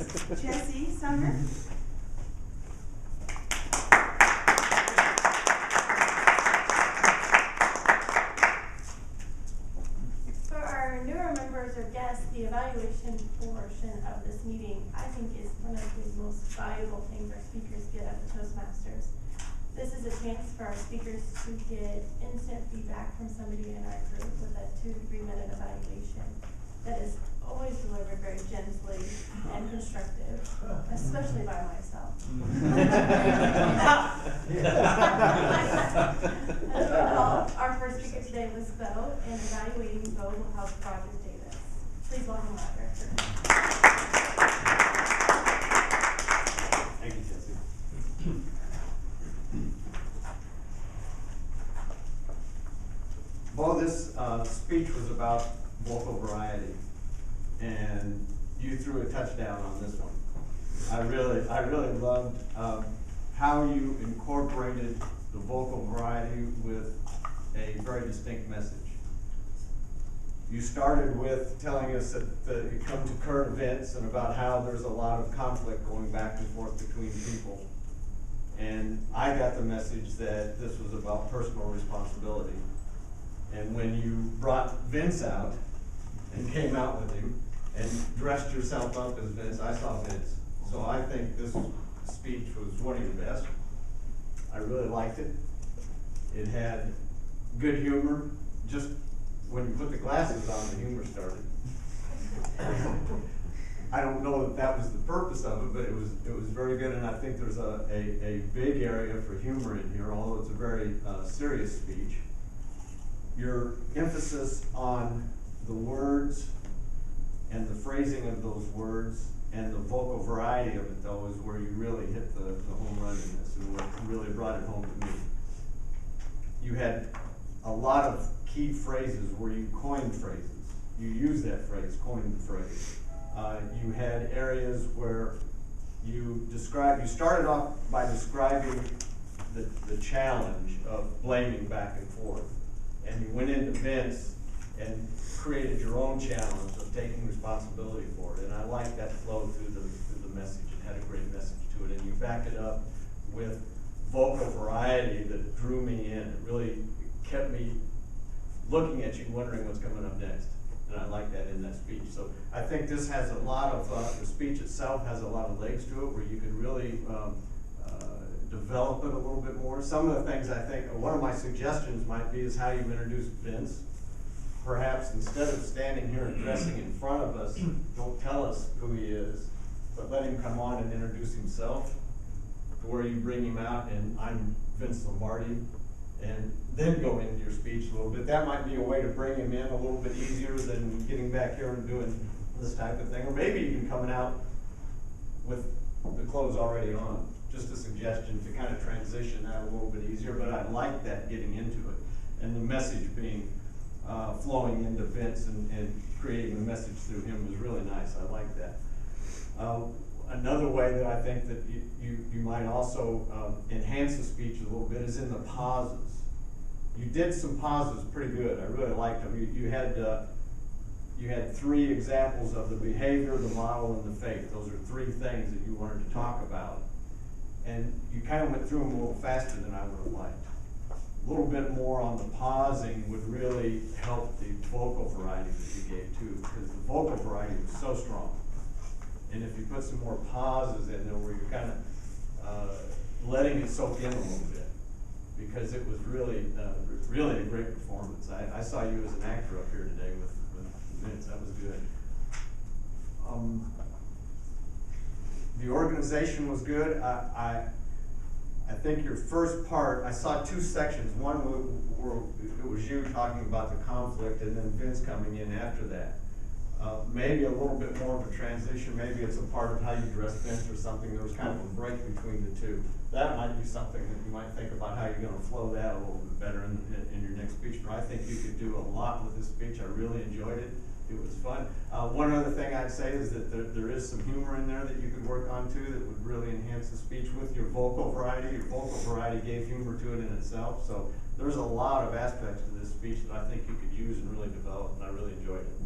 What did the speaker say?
Jesse Summer. For our newer members or guests, the evaluation portion of this meeting, I think, is one of the most valuable things our speakers get at the Toastmasters. This is a chance for our speakers to get instant feedback from somebody in our group with a 2 to 3 minute evaluation that is always delivered very gently and constructive, especially by myself. Our first speaker today was Bo, and evaluating Bo will help Roger Davis. Please welcome Roger. Thank you, Jesse. Well, this speech was about vocal variety, and you threw a touchdown on this one. I really loved how you incorporated the vocal variety with a very distinct message. You started with telling us that it comes to current events and about how there's a lot of conflict going back and forth between people. And I got the message that this was about personal responsibility. And when you brought Vince out and came out with him and dressed yourself up as Vince, I saw Vince. So I think this speech was one of your best. I really liked it. It had good humor. Just when you put the glasses on, the humor started. I don't know that that was the purpose of it, but it was very good, and I think there's a big area for humor in here, although it's a very serious speech. Your emphasis on the words and the phrasing of those words and the vocal variety of it, though, is where you really hit the home run in this and what really brought it home to me. You had a lot of key phrases where you coined phrases. You used that phrase, coined the phrase. You had areas where you started off by describing the challenge of blaming back and forth. And you went into Vince and created your own challenge of taking responsibility for it. And I like that flow through the message. It had a great message to it. And you backed it up with vocal variety that drew me in. It really kept me looking at you, wondering what's coming up next. And I like that in that speech. So I think this has a lot of, the speech itself has a lot of legs to it where you can really develop it a little bit more. Some of the things I think, one of my suggestions might be is how you introduce Vince. Perhaps instead of standing here and dressing in front of us, don't tell us who he is, but let him come on and introduce himself, to where you bring him out and I'm Vince Lombardi, and then go into your speech a little bit. That might be a way to bring him in a little bit easier than getting back here and doing this type of thing, or maybe even coming out with the clothes already on. Just a suggestion to kind of transition that a little bit easier, but I like that getting into it. And the message being flowing into Vince and creating the message through him was really nice. I like that. Another way that I think that you might also enhance the speech a little bit is in the pauses. You did some pauses pretty good. I really liked them. You had 3 examples of the behavior, the model, and the faith. Those are 3 things that you wanted to talk about. And you kind of went through them a little faster than I would have liked. A little bit more on the pausing would really help the vocal variety that you gave too, because the vocal variety was so strong. And if you put some more pauses in there where you're kind of letting it soak in a little bit, because it was really a great performance. I saw you as an actor up here today with Vince. That was good. The organization was good. I think your first part, I saw 2 sections. One where it was you talking about the conflict, and then Vince coming in after that. Maybe a little bit more of a transition. Maybe it's a part of how you dress Vince or something. There was kind of a break between the 2. That might be something that you might think about how you're going to flow that a little bit better in your next speech. But I think you could do a lot with this speech. I really enjoyed it. It was fun. One other thing I'd say is that there is some humor in there that you could work on too that would really enhance the speech with your vocal variety. Your vocal variety gave humor to it in itself. So there's a lot of aspects to this speech that I think you could use and really develop, and I really enjoyed it.